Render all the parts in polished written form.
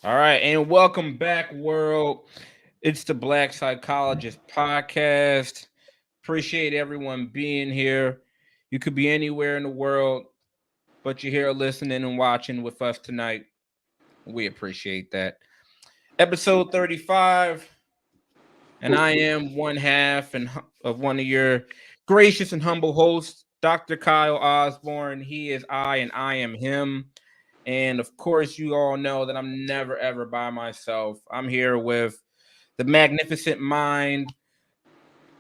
All right, and welcome back, world. It's the Black Psychologist Podcast. Appreciate everyone being here. You could be anywhere in the world, but you're here listening and watching with us tonight. We appreciate that. Episode 35, and I am one half of one of your gracious and humble hosts, Dr. Kyle Osborne. He is I, and I am him. And of course, you all know that I'm never ever by myself. I'm here with the magnificent mind.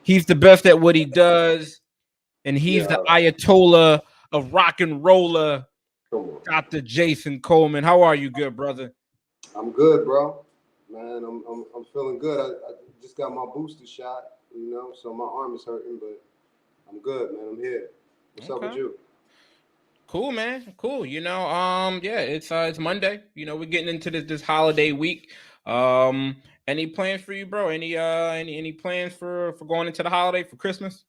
He's the best at what he does, and he's the Yeah, Ayatollah of rock and roller, come on. Dr. Jason Coleman. How are you, good brother? I'm good, bro. Man, I'm feeling good. I just got my booster shot, so my arm is hurting, but I'm good, man. I'm here. What's up with Okay. you? Cool, man. Cool. Yeah, it's Monday. We're getting into this holiday week. Um, any plans for you, bro? Any plans for going into the holiday for Christmas?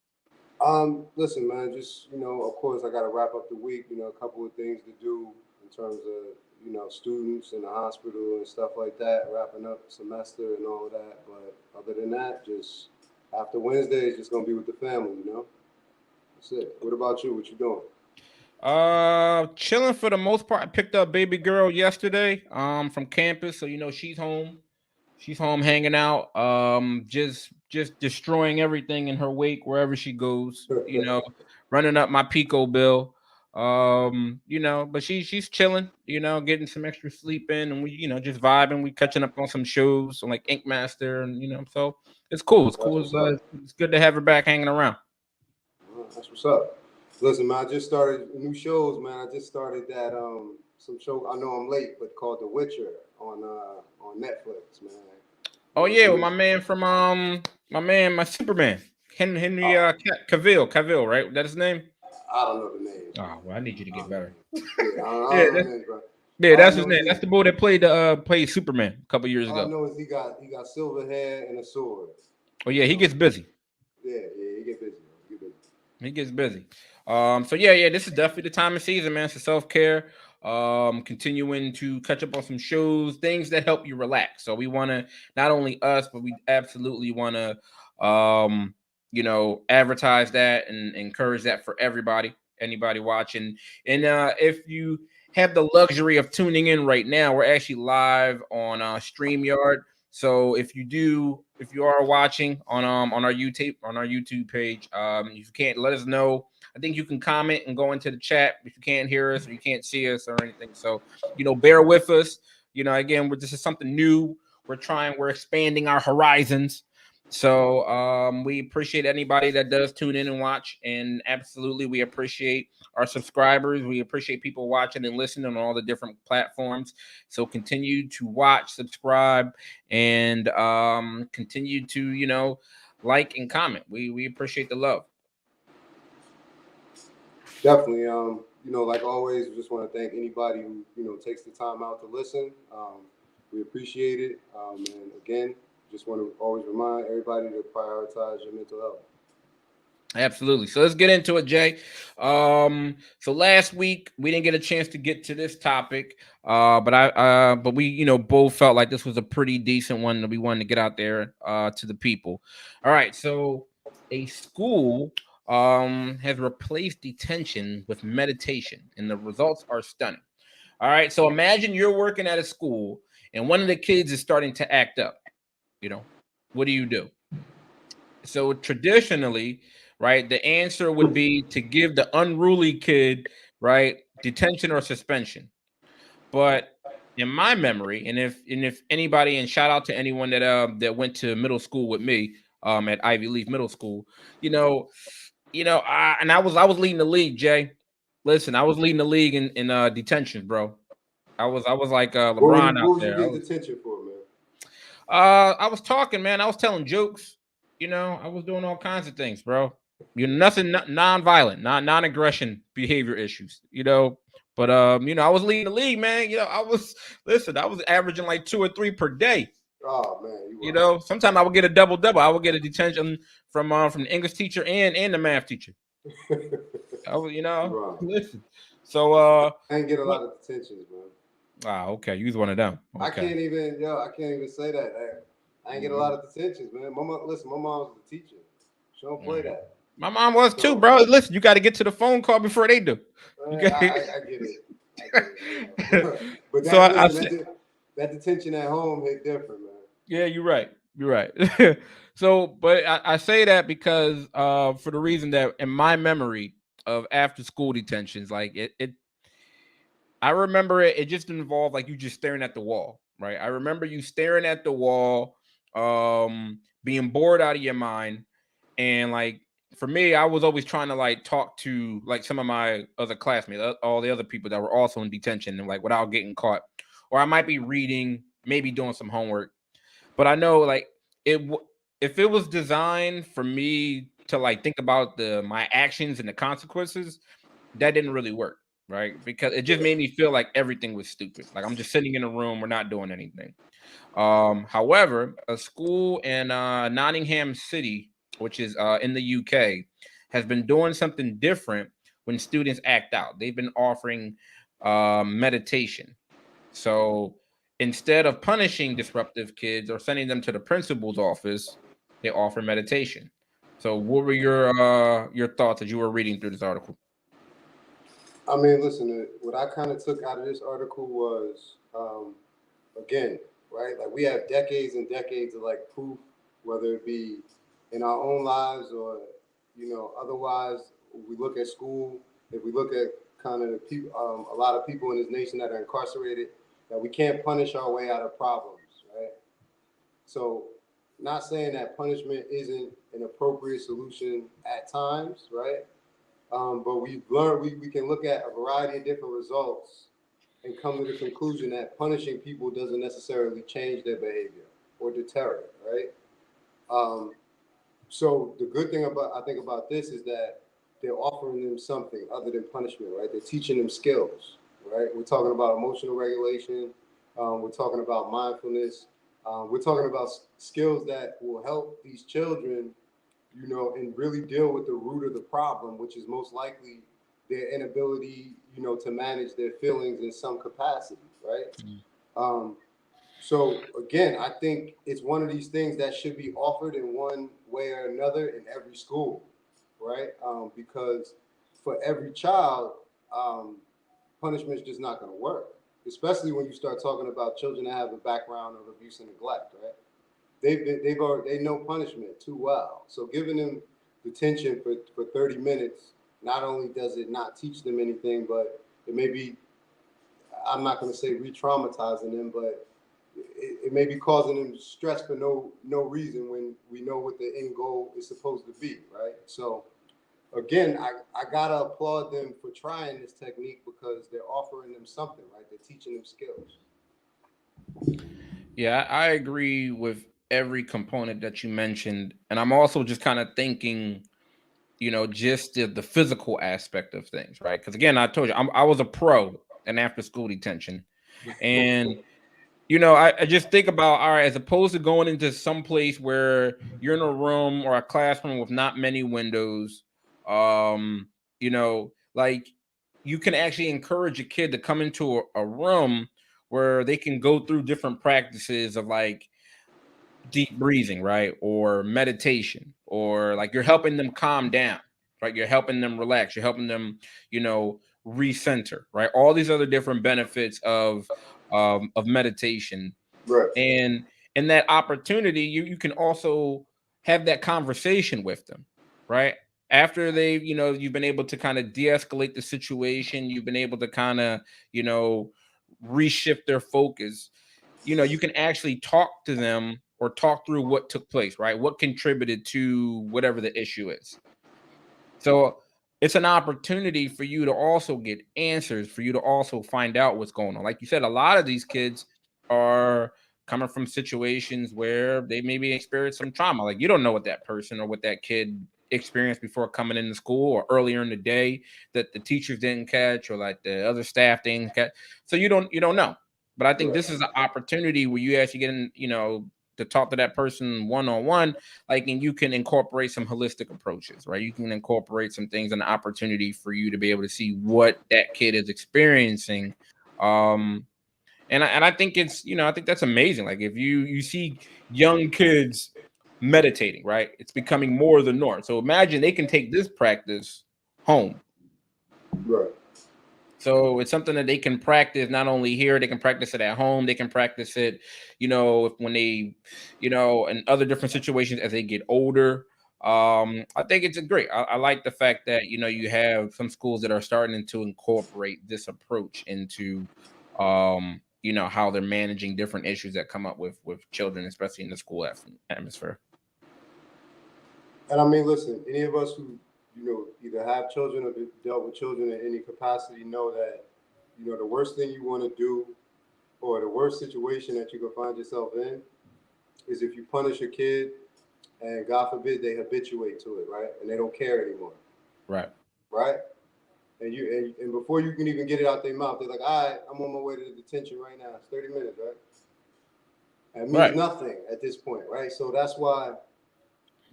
Listen, man. Just of course, I got to wrap up the week. A couple of things to do in terms of students in the hospital and stuff like that. Wrapping up semester and all of that. But other than that, just after Wednesday, it's just gonna be with the family. That's it. What about you? What you doing? Chilling for the most part. I picked up baby girl yesterday, from campus, so she's home. She's home hanging out, just destroying everything in her wake wherever she goes. Running up my Pico bill. But she's chilling. Getting some extra sleep in, and we just vibing. We catching up on some shows, on like Ink Master, and so it's cool. It's That's cool. what's up. It's good to have her back hanging around. That's what's up. Listen, man, I just started new shows, man. I just started that some show. I know I'm late, but called The Witcher on Netflix, man. Oh It's yeah, a well, new. my Superman, Henry Uh, Cavill, right? That his name? I don't know the names, man. Oh well, I need you to I get don't know better. the names. Yeah, I Yeah, don't know the names, bro. yeah, All I that's his know is name. That's the boy that played Superman a couple years all I ago. know is he got silver hair and a sword. Oh yeah, he So gets busy. yeah, he get busy. He get busy. He gets busy. So yeah, this is definitely the time of season, man. For self care. Continuing to catch up on some shows, things that help you relax. So we want to not only us, but we absolutely want to, advertise that and encourage that for everybody, anybody watching. And if you have the luxury of tuning in right now, we're actually live on StreamYard. So if you are watching on our YouTube page, if you can't, let us know. I think you can comment and go into the chat if you can't hear us or you can't see us or anything. So bear with us. Again, this is something new. We're expanding our horizons. So we appreciate anybody that does tune in and watch, and absolutely we appreciate our subscribers. We appreciate people watching and listening on all the different platforms. So continue to watch, subscribe, and continue to like and comment. We appreciate the love. Definitely. Like always, we just want to thank anybody who takes the time out to listen. We appreciate it. And again, just want to always remind everybody to prioritize your mental health. Absolutely. So let's get into it, Jay. So last week we didn't get a chance to get to this topic, but we both felt like this was a pretty decent one that we wanted to get out there to the people. All right. So a school has replaced detention with meditation, and the results are stunning. All right. So imagine you're working at a school and one of the kids is starting to act up. You know, what do you do? So traditionally, right, the answer would be to give the unruly kid, right, detention or suspension. But in my memory, and if anybody, and shout out to anyone that went to middle school with me at Ivy Leaf Middle School, you know, I was leading the league, Jay. Listen, I was leading the league in detentions, bro. I was like LeBron out What was you there. I getting was detention for, man? I was talking, man. I was telling jokes. I was doing all kinds of things, bro. Nothing non-violent, non-aggression behavior issues. But I was leading the league, man. I was averaging like 2 or 3 per day. Oh man, you wild. Sometimes I would get a double double. I would get a detention from the English teacher and the math teacher. I was, You wild. listen. So I ain't get a but lot of detentions, man. Ah, okay. You was one of them. I Okay. can't even, I can't even say that. I ain't get a lot of detentions, man. Listen, my mom's the teacher. She don't play Mhm. that. My mom was too, So, bro. Listen, you got to get to the phone call before they do. You got. I get it. I get it, but So that, I listen, said, that detention at home hit different, man. yeah, you're right. You're right. So, but I say that because for the reason that in my memory of after school detentions, like it I remember it just involved like you just staring at the wall, right? I remember you staring at the wall, being bored out of your mind. And like for me, I was always trying to like talk to like some of my other classmates, all the other people that were also in detention, and like without getting caught. Or I might be reading, maybe doing some homework. But I know like if it was designed for me to like think about the my actions and the consequences, that didn't really work, right? Because it just made me feel like everything was stupid. Like I'm just sitting in a room, we're not doing anything. However, a school in Nottingham City, which is in the UK, has been doing something different when students act out. They've been offering meditation. So instead of punishing disruptive kids or sending them to the principal's office, they offer meditation. So what were your thoughts as you were reading through this article? I mean, listen, what I kind of took out of this article was, again, right? Like we have decades and decades of like proof, whether it be in our own lives or, otherwise. We look at school. If we look at kind of the people, a lot of people in this nation that are incarcerated, that we can't punish our way out of problems, right? So, not saying that punishment isn't an appropriate solution at times, right? But we've learned we can look at a variety of different results and come to the conclusion that punishing people doesn't necessarily change their behavior or deter it, right? Um, so the good thing about I think about this is that they're offering them something other than punishment, right? They're teaching them skills, right? We're talking about emotional regulation. We're talking about mindfulness. We're talking about skills that will help these children, and really deal with the root of the problem, which is most likely their inability, to manage their feelings in some capacity, right? Um, so again, I think it's one of these things that should be offered in one way or another in every school, right? Because for every child, um, punishment is just not going to work, especially when you start talking about children that have a background of abuse and neglect, right? They know punishment too well. So giving them detention for 30 minutes, not only does it not teach them anything, but it may be, I'm not going to say re-traumatizing them, but it may be causing them stress for no reason when we know what the end goal is supposed to be, right? So again, I gotta applaud them for trying this technique because they're offering them something, right? They're teaching them skills. Yeah, I agree with every component that you mentioned. And I'm also just kind of thinking, just the physical aspect of things, right? Because again, I told you, I was a pro in after school detention. And, I just think about, all right, as opposed to going into some place where you're in a room or a classroom with not many windows, like you can actually encourage a kid to come into a room where they can go through different practices of like deep breathing, right? Or meditation, or like you're helping them calm down, right? You're helping them relax, you're helping them, recenter, right? All these other different benefits of meditation. Right. And in that opportunity, you can also have that conversation with them, right? After they, you've been able to kind of de-escalate the situation, you've been able to kind of, you know, reshift their focus. You can actually talk to them or talk through what took place, right? What contributed to whatever the issue is. So it's an opportunity for you to also get answers, for you to also find out what's going on. Like you said, a lot of these kids are coming from situations where they maybe experienced some trauma. Like you don't know what that person or what that kid experienced before coming into school or earlier in the day that the teachers didn't catch or like the other staff didn't catch. So you don't know. But I think Right. this is an opportunity where you actually get in, to talk to that person one on one, like, and you can incorporate some holistic approaches, right? You can incorporate some things, an opportunity for you to be able to see what that kid is experiencing, um And I think it's, I think that's amazing. Like if you see young kids meditating, right? It's becoming more the norm. So imagine they can take this practice home. Right. So it's something that they can practice not only here, they can practice it at home, they can practice it, when they, in other different situations as they get older. I think it's a great. I like the fact that you have some schools that are starting to incorporate this approach into, how they're managing different issues that come up with children, especially in the school atmosphere. And I mean, listen, any of us who, either have children or dealt with children in any capacity know that, the worst thing you want to do or the worst situation that you can find yourself in is if you punish a kid and God forbid they habituate to it, right? And they don't care anymore, Right. right? And before you can even get it out their mouth, they're like, all right, I'm on my way to the detention right now. It's 30 minutes, right? That means Right. nothing at this point, right? So that's why,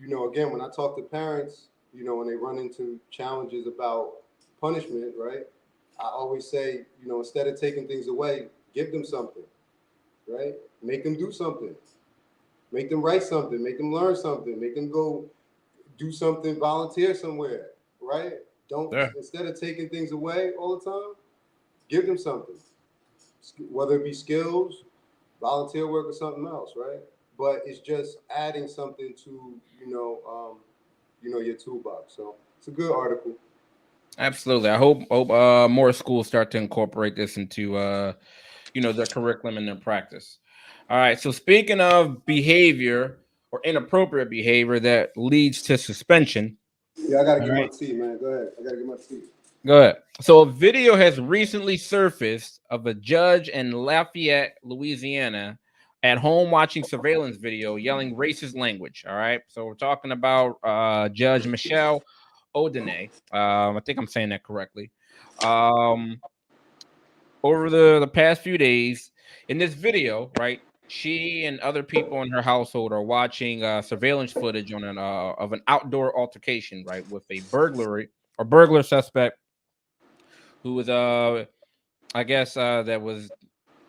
again, when I talk to parents, when they run into challenges about punishment, right? I always say, instead of taking things away, give them something, right? Make them do something. Make them write something. Make them learn something. Make them go do something, volunteer somewhere, right? Don't, Yeah. instead of taking things away all the time, give them something, whether it be skills, volunteer work, or something else, right? But it's just adding something to, your toolbox. So it's a good article. Absolutely. I hope more schools start to incorporate this into their curriculum and their practice. All right. So speaking of behavior or inappropriate behavior that leads to suspension. Yeah, I gotta All get my right. tea, man. Go ahead. I gotta get my tea. Go ahead. So a video has recently surfaced of a judge in Lafayette, Louisiana, at home watching surveillance video yelling racist language. All right. So we're talking about Judge Michelle Odinet. I think I'm saying that correctly. Um, over the past few days, in this video, right, she and other people in her household are watching surveillance footage on of an outdoor altercation, right, with a burglar suspect who was I guess that was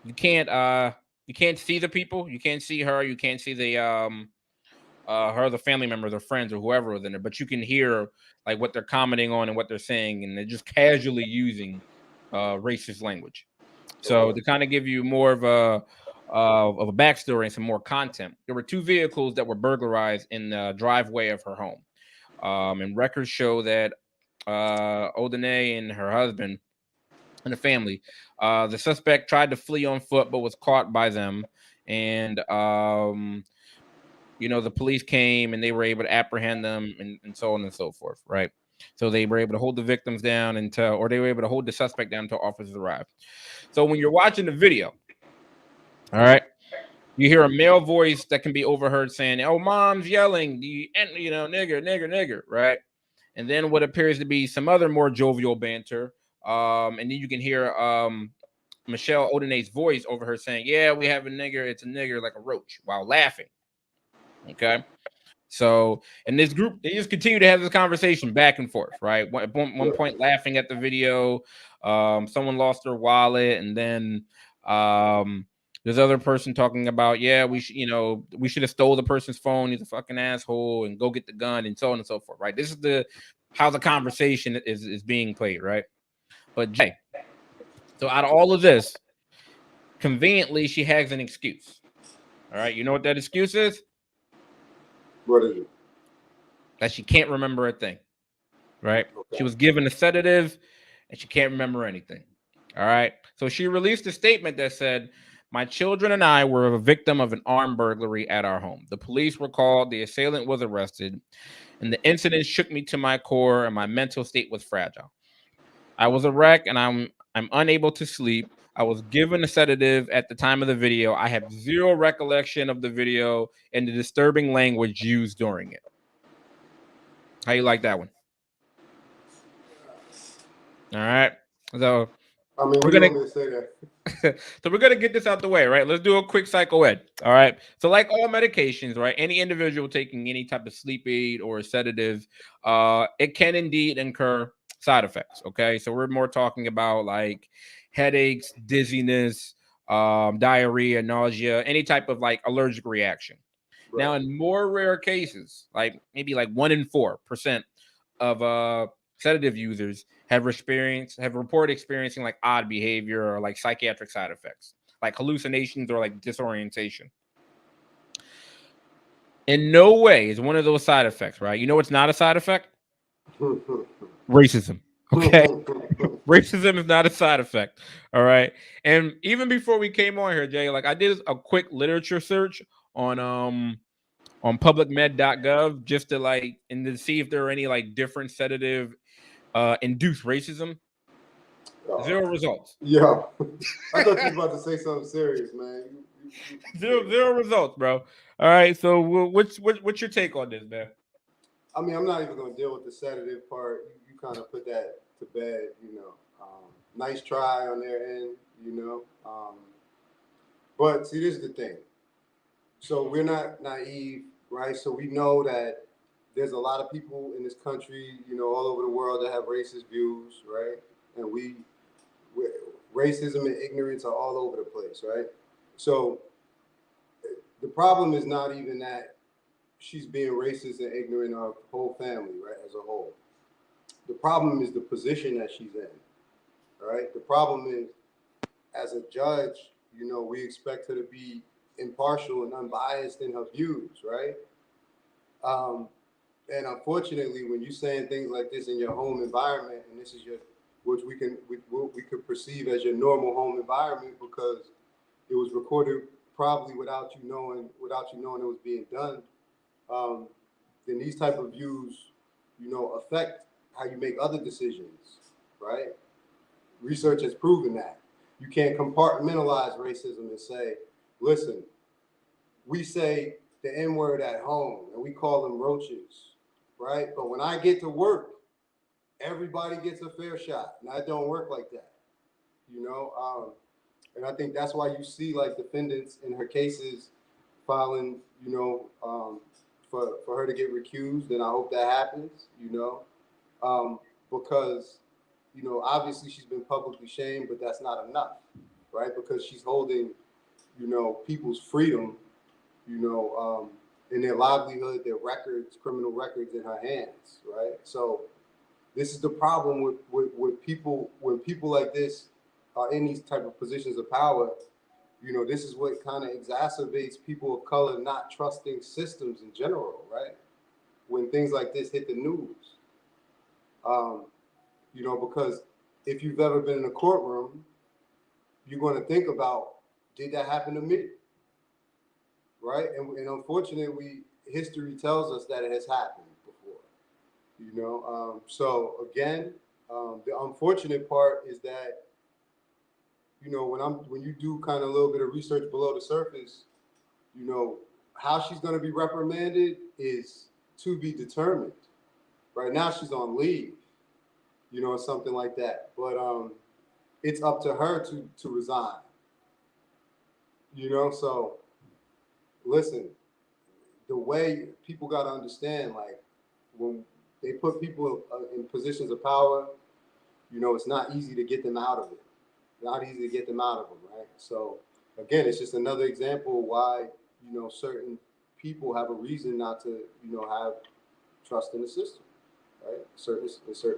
you can't you can't see the people, you can't see her, you can't see the family members or friends or whoever was in there, but you can hear like what they're commenting on and what they're saying, and they're just casually using racist language. So Okay. to kind of give you more of a backstory and some more content, there were two vehicles that were burglarized in the driveway of her home. And records show that Odene and her husband and the family, the suspect tried to flee on foot but was caught by them, and the police came and they were able to apprehend them and so on and so forth, right? So they were able to hold the victims down or they were able to hold the suspect down until officers arrived. So when you're watching the video, all right, you hear a male voice that can be overheard saying, "Oh, mom's yelling, nigger, nigger, nigger," right? And then what appears to be some other more jovial banter. And then you can hear Michelle Odinet's voice over her saying, "Yeah, we have a nigger. It's a nigger like a roach," while laughing. Okay. So, in this group, they just continue to have this conversation back and forth, right? At one point, laughing at the video. Someone lost their wallet, and then there's other person talking about, yeah, we should have stole the person's phone. He's a fucking asshole, and go get the gun, and so on and so forth, right? This is how the conversation is being played, right? But Jay, so out of all of this, conveniently, she has an excuse. All right, you know what that excuse is? What is it? That she can't remember a thing. Right? She Okay. was given a sedative and she can't remember anything. All right. So she released a statement that said, "My children and I were a victim of an armed burglary at our home. The police were called, the assailant was arrested, and the incident shook me to my core and my mental state was fragile. I was a wreck and I'm unable to sleep. I was given a sedative at the time of the video. I have zero recollection of the video and the disturbing language used during it." How you like that one? All right. So I mean, we're what do you gonna want me to say there? so we're gonna get this out the way, right? Let's do a quick psycho ed. All right. So, like all medications, right? Any individual taking any type of sleep aid or a sedative, it can indeed incur side effects. Okay. So we're more talking about like headaches, dizziness, diarrhea, nausea, any type of like allergic reaction. Right. Now, in more rare cases, like maybe like 1 in 4% of sedative users have reported experiencing like odd behavior or like psychiatric side effects, like hallucinations or like disorientation. In no way is one of those side effects, right? You know what's not a side effect? Racism. Okay. Racism is not a side effect. All right. And even before we came on here, Jay, like I did a quick literature search on publicmed.gov just to like and to see if there are any like different sedative induced racism. Zero results. Yeah. I thought you was about to say something serious, man. Zero results, bro. All right. So what's your take on this, man? I mean, I'm not even going to deal with the sedative part. You kind of put that to bed, you know. Nice try on their end, you know. But see, this is the thing. So we're not naive, right? So we know that there's a lot of people in this country, you know, all over the world that have racist views, right? And we racism and ignorance are all over the place, right? So the problem is not even that she's being racist and ignorant of her whole family, right, as a whole. The problem is the position that she's in, right? The problem is, as a judge, you know, we expect her to be impartial and unbiased in her views, right? Um, and unfortunately, when you're saying things like this in your home environment, and this is your, which we could perceive as your normal home environment because it was recorded probably without you knowing it was being done, um, then these type of views, you know, affect how you make other decisions, right? Research has proven that. You can't compartmentalize racism and say, listen, we say the N word at home and we call them roaches, right? But when I get to work, everybody gets a fair shot. And that don't work like that, you know? And I think that's why you see like defendants in her cases filing, you know, for her to get recused. And I hope that happens, you know, because, you know, obviously she's been publicly shamed, but that's not enough, right? Because she's holding, you know, people's freedom, you know, in their livelihood, their records, criminal records in her hands, right? So this is the problem with people when people like this are in these type of positions of power. You know, this is what kind of exacerbates people of color not trusting systems in general, right? When things like this hit the news, you know, because if you've ever been in a courtroom, you're going to think about, did that happen to me? Right? And unfortunately, history tells us that it has happened before. You know, so again, the unfortunate part is that, you know, when you do kind of a little bit of research below the surface, you know, how she's going to be reprimanded is to be determined. Right now, she's on leave, you know, or something like that. But it's up to her to resign. You know, so listen, the way people got to understand, like when they put people in positions of power, you know, it's not easy to get them out of it. Not easy to get them out of them, right? So again, it's just another example why, you know, certain people have a reason not to, you know, have trust in the system, right? Certain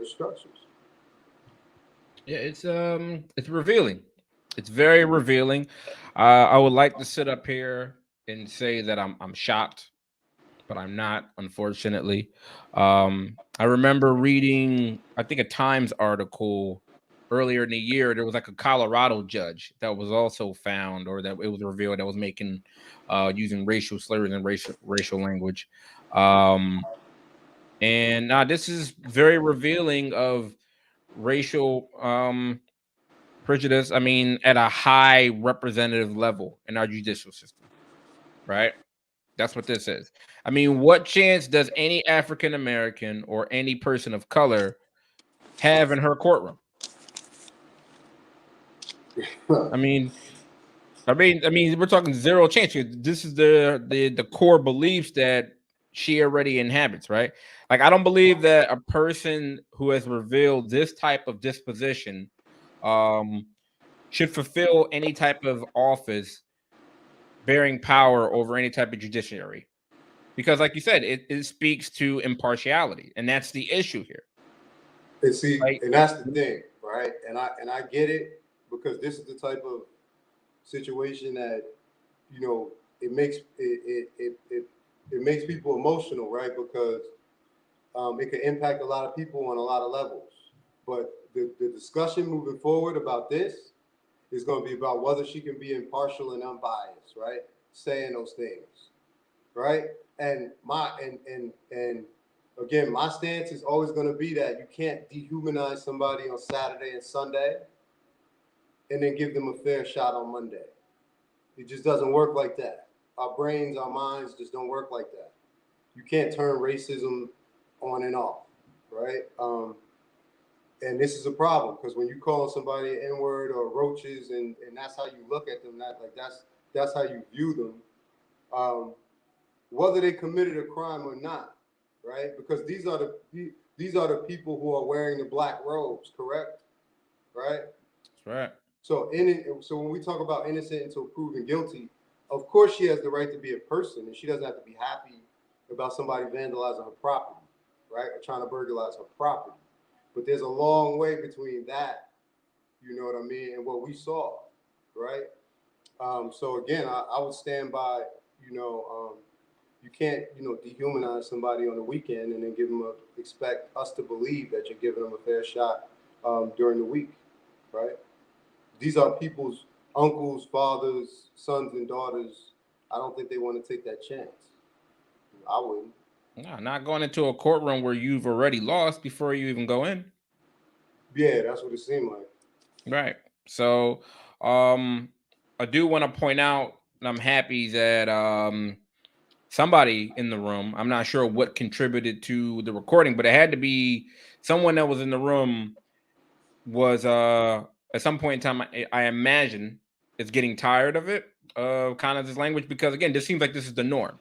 structures. Yeah, it's revealing. It's very revealing. I would like to sit up here and say that I'm shocked, but I'm not, unfortunately. I remember reading, I think, a Times article earlier in the year. There was like a Colorado judge that was also found, or that it was revealed that was making, using racial slurs and racial language. Um, and now this is very revealing of racial prejudice. I mean, at a high representative level in our judicial system, right? That's what this is. I mean, what chance does any African American or any person of color have in her courtroom? I mean, we're talking zero chance. This is the core beliefs that she already inhabits, right? Like, I don't believe that a person who has revealed this type of disposition, um, should fulfill any type of office bearing power over any type of judiciary. Because, like you said, it speaks to impartiality, and that's the issue here. And see, Right? and that's the thing, right? And I get it, because this is the type of situation that, it makes it makes people emotional, right? Because it can impact a lot of people on a lot of levels. But the discussion moving forward about this is going to be about whether she can be impartial and unbiased, right? Saying those things, right? And again, my stance is always going to be that you can't dehumanize somebody on Saturday and Sunday and then give them a fair shot on Monday. It just doesn't work like that. Our brains, our minds just don't work like that. You can't turn racism on and off, right? And this is a problem, because when you call somebody an N-word or roaches, and that's how you look at them, that's how you view them, whether they committed a crime or not, right? Because these are the people who are wearing the black robes, correct? Right? That's right. So when we talk about innocent until proven guilty, of course she has the right to be a person, and she doesn't have to be happy about somebody vandalizing her property, right? Or trying to burglarize her property. But there's a long way between that, you know what I mean, and what we saw, right? So again, I would stand by, you can't, dehumanize somebody on the weekend and then expect us to believe that you're giving them a fair shot during the week, right? These are people's uncles, fathers, sons, and daughters. I don't think they want to take that chance. I wouldn't. No, not going into a courtroom where you've already lost before you even go in. Yeah, that's what it seemed like. Right. So, I do want to point out, and I'm happy that somebody in the room, I'm not sure what contributed to the recording, but it had to be someone that was in the room, was at some point in time, I imagine, is getting tired of it, kind of this language, because again, this seems like this is the norm.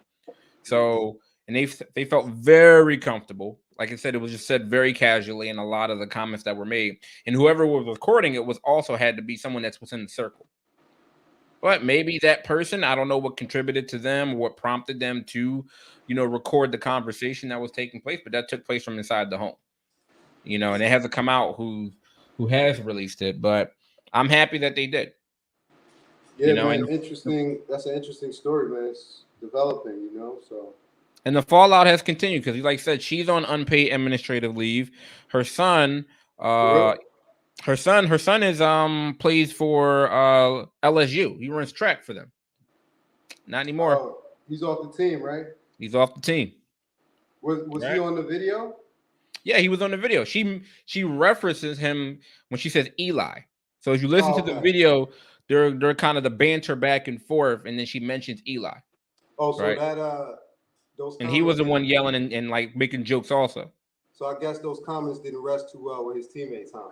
So, and they felt very comfortable. Like I said, it was just said very casually in a lot of the comments that were made. And whoever was recording it was also had to be someone that's within the circle. But maybe that person, I don't know what contributed to them or what prompted them to, record the conversation that was taking place, but that took place from inside the home. And it hasn't come out who has released it, but I'm happy that they did. Yeah, man, interesting. That's an interesting story, man. It's developing, so. And the fallout has continued because, like I said, she's on unpaid administrative leave. Her son, her son is plays for LSU. He runs track for them. Not anymore. He's off the team, right? He's off the team. Was he on the video? Yeah, he was on the video. She references him when she says Eli. So as you listen to the video, they're kind of the banter back and forth, and then she mentions Eli. Oh, so right? That those. And he was the one yelling and like making jokes also. So I guess those comments didn't rest too well with his teammates, huh?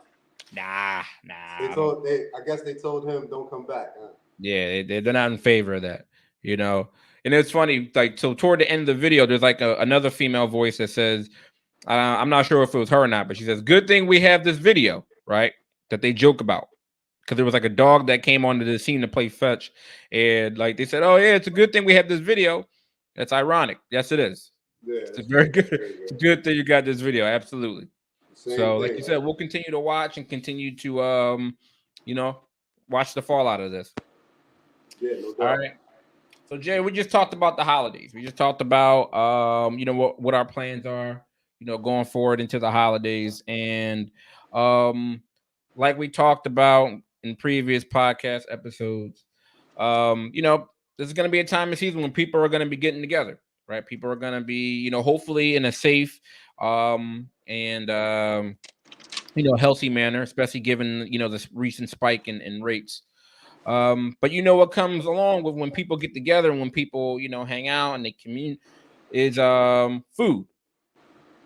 Nah. I guess they told him don't come back. Huh? Yeah, they're not in favor of that, And it's funny, like, so toward the end of the video, there's like another female voice that says, I'm not sure if it was her or not, but she says, "Good thing we have this video, right?" That they joke about. Because there was like a dog that came onto the scene to play fetch. And like they said, "Oh, yeah, it's a good thing we have this video." That's ironic. Yes, it is. Yeah, it's very good. It's a good thing you got this video. Absolutely. Like you said, we'll continue to watch and continue to, watch the fallout of this. Yeah, no doubt. All right. So, Jay, we just talked about the holidays. We just talked about, what our plans are, going forward into the holidays. And like we talked about in previous podcast episodes, this is going to be a time of season when people are going to be getting together, right? People are going to be, hopefully in a safe and healthy manner, especially given, this recent spike in rates. But what comes along with when people get together and when people, hang out and they commune is food,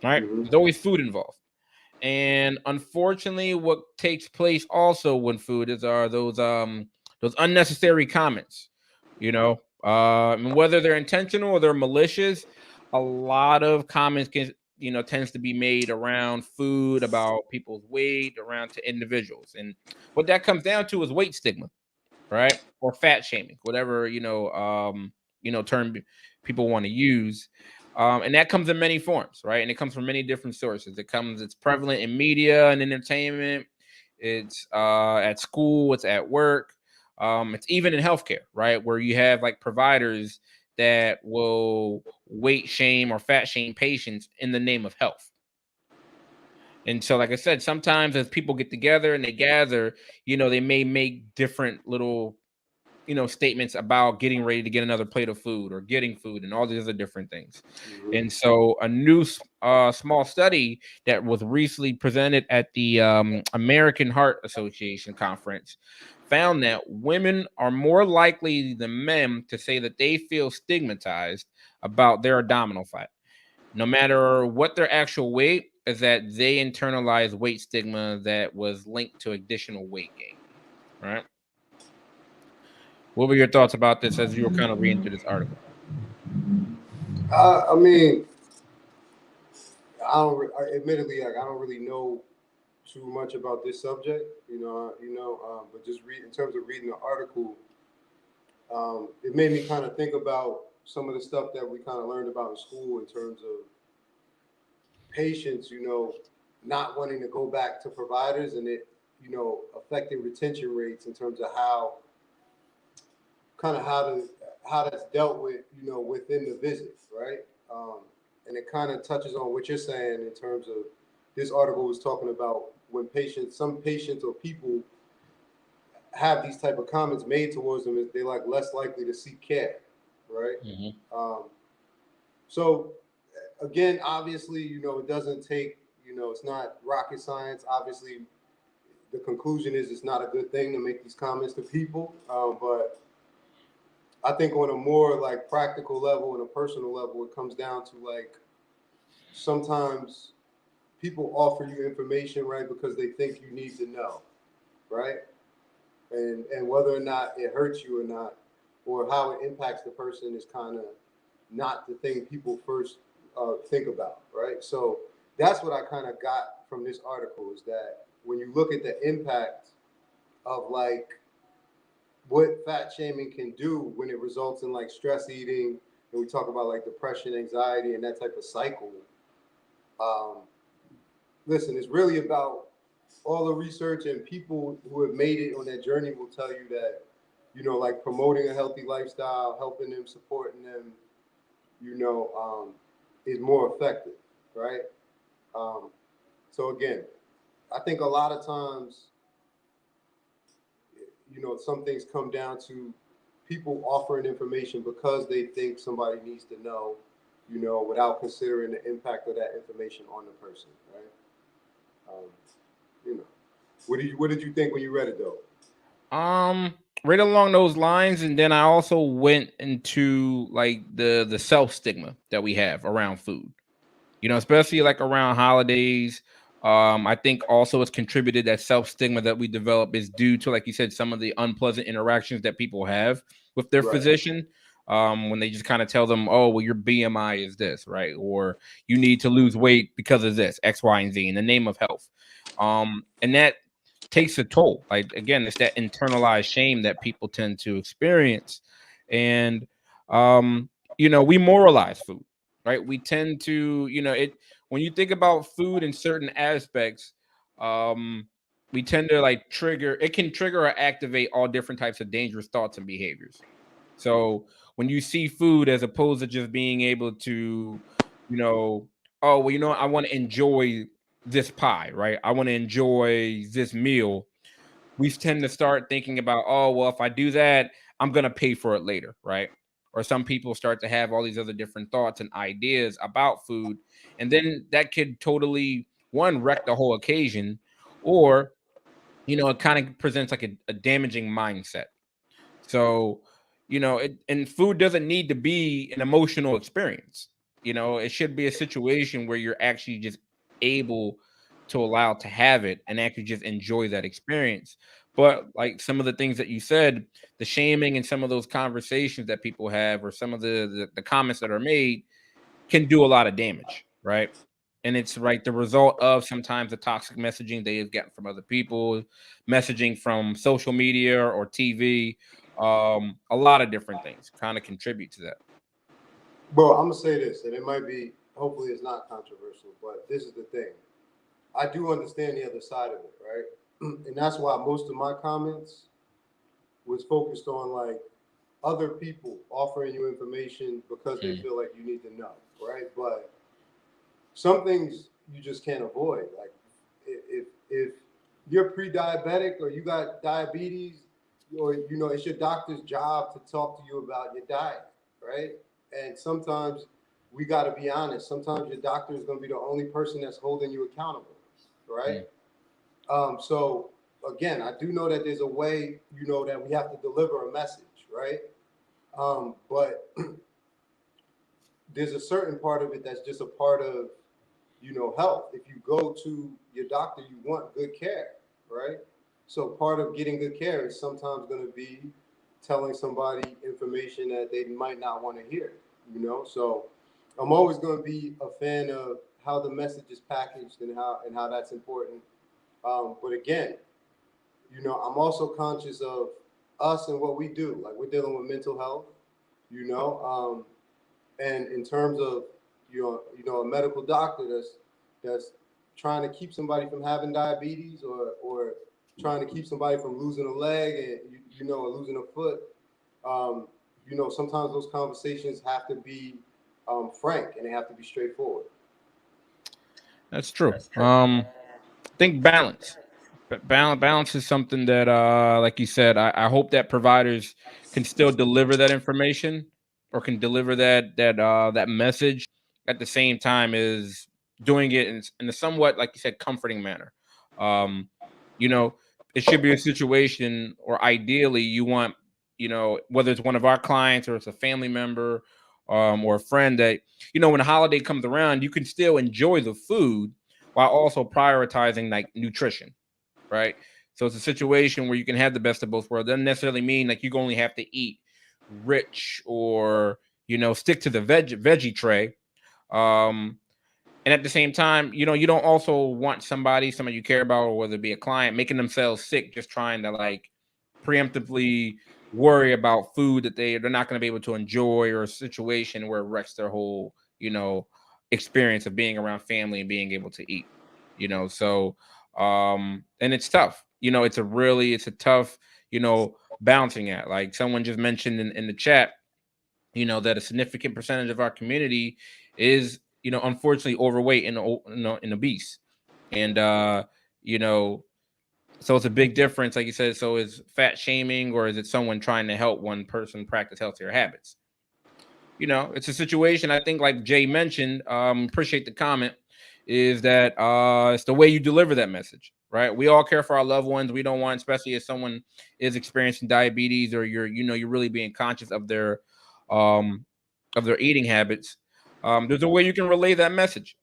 right? Mm-hmm. There's always food involved. And unfortunately, what takes place also when food is those unnecessary comments, and whether they're intentional or they're malicious, a lot of comments tends to be made around food, about people's weight, around to individuals. And what that comes down to is weight stigma, right? Or fat shaming, whatever, term people want to use. And that comes in many forms, right? And it comes from many different sources. It's prevalent in media and entertainment. It's at school, it's at work. It's even in healthcare, right? Where you have like providers that will weight shame or fat shame patients in the name of health. And so, like I said, sometimes as people get together and they gather, they may make different little, statements about getting ready to get another plate of food or getting food and all these other different things. Mm-hmm. And so, a new small study that was recently presented at the American Heart Association conference found that women are more likely than men to say that they feel stigmatized about their abdominal fat, no matter what their actual weight, is that they internalize weight stigma that was linked to additional weight gain. Right? What were your thoughts about this as you were kind of reading through this article? I mean, admittedly, like, I don't really know too much about this subject, but just read in terms of reading the article, it made me kind of think about some of the stuff that we kind of learned about in school in terms of patients, not wanting to go back to providers, and it, affecting retention rates in terms of how that's dealt with, within the visit, right? And it kind of touches on what you're saying in terms of this article was talking about when some patients or people have these type of comments made towards them, they're like less likely to seek care, right? Mm-hmm. So again, obviously, it doesn't take, it's not rocket science. Obviously, the conclusion is it's not a good thing to make these comments to people, but I think on a more like practical level and a personal level, it comes down to like sometimes people offer you information, right, because they think you need to know, right? And whether or not it hurts you or not, or how it impacts the person is kind of not the thing people first think about, right? So that's what I kind of got from this article is that when you look at the impact of like what fat shaming can do when it results in like stress eating, and we talk about like depression, anxiety, and that type of cycle. Um, Listen, it's really about all the research, and people who have made it on that journey will tell you that, like promoting a healthy lifestyle, helping them, supporting them, is more effective, right? Um, so again, I think a lot of times, some things come down to people offering information because they think somebody needs to know, without considering the impact of that information on the person, right? Um, you know, what did you think when you read it though? Um, right along those lines, and then I also went into like the self stigma that we have around food. Especially like around holidays. I think also it's contributed that self stigma that we develop is due to, like you said, some of the unpleasant interactions that people have with their Right. physician. When they just kind of tell them, oh, well, your BMI is this, right? Or you need to lose weight because of this, X, Y, and Z in the name of health. And that takes a toll. Like, again, it's that internalized shame that people tend to experience. And, we moralize food, right? We tend to, when you think about food in certain aspects, um, we tend to like it can trigger or activate all different types of dangerous thoughts and behaviors. So when you see food as opposed to just being able to, you know, oh, well, I want to enjoy this pie, right? I want to enjoy this meal. We tend to start thinking about, oh, well, if I do that, I'm going to pay for it later, right? Or some people start to have all these other different thoughts and ideas about food. And then that could totally, one, wreck the whole occasion, or, it kind of presents like a damaging mindset. So, and food doesn't need to be an emotional experience. It should be a situation where you're actually just able to allow to have it and actually just enjoy that experience. But like some of the things that you said, the shaming and some of those conversations that people have, or some of the comments that are made, can do a lot of damage, right? and it's right the result of sometimes the toxic messaging they have gotten from other people, messaging from social media or TV. A lot of different things kind of contribute to that. Bro, I'm gonna say this, and it might be, hopefully, it's not controversial, but this is the thing. I do understand the other side of it, right? And that's why most of my comments was focused on like other people offering you information because they Mm. feel like you need to know, right? But some things you just can't avoid. Like if you're pre-diabetic or you got diabetes, or it's your doctor's job to talk to you about your diet, right? And sometimes we got to be honest. Sometimes your doctor is going to be the only person that's holding you accountable, right? Mm. So again, I do know that there's a way, that we have to deliver a message, right? But there's a certain part of it that's just a part of, health. If you go to your doctor, you want good care, right? So part of getting good care is sometimes going to be telling somebody information that they might not want to hear, So I'm always going to be a fan of how the message is packaged and how that's important. But again, I'm also conscious of us and what we do. Like we're dealing with mental health, and in terms of a medical doctor that's trying to keep somebody from having diabetes or trying to keep somebody from losing a leg and or losing a foot. Sometimes those conversations have to be frank and they have to be straightforward. That's true. I think balance. Balance is something that, like you said, I hope that providers can still deliver that information or can deliver that message at the same time as doing it in a somewhat, like you said, comforting manner. Um, you know, it should be a situation, or ideally, you want, whether it's one of our clients or it's a family member, or a friend that, when a holiday comes around, you can still enjoy the food while also prioritizing like nutrition, right? So it's a situation where you can have the best of both worlds. Doesn't necessarily mean like you only have to eat rich or stick to the veggie tray. Um, and at the same time, you don't also want somebody you care about, or whether it be a client, making themselves sick, just trying to like preemptively worry about food that they're not going to be able to enjoy, or a situation where it wrecks their whole, experience of being around family and being able to eat. So and it's tough. It's a tough, balancing act. Like someone just mentioned in the chat, that a significant percentage of our community is, unfortunately overweight and obese. And you know, so it's a big difference, like you said. So is fat shaming, or is it someone trying to help one person practice healthier habits? It's a situation, I think, like Jay mentioned, appreciate the comment, is that it's the way you deliver that message, right? We all care for our loved ones. We don't want, especially if someone is experiencing diabetes, or you're really being conscious um of their eating habits. There's a way you can relay that message.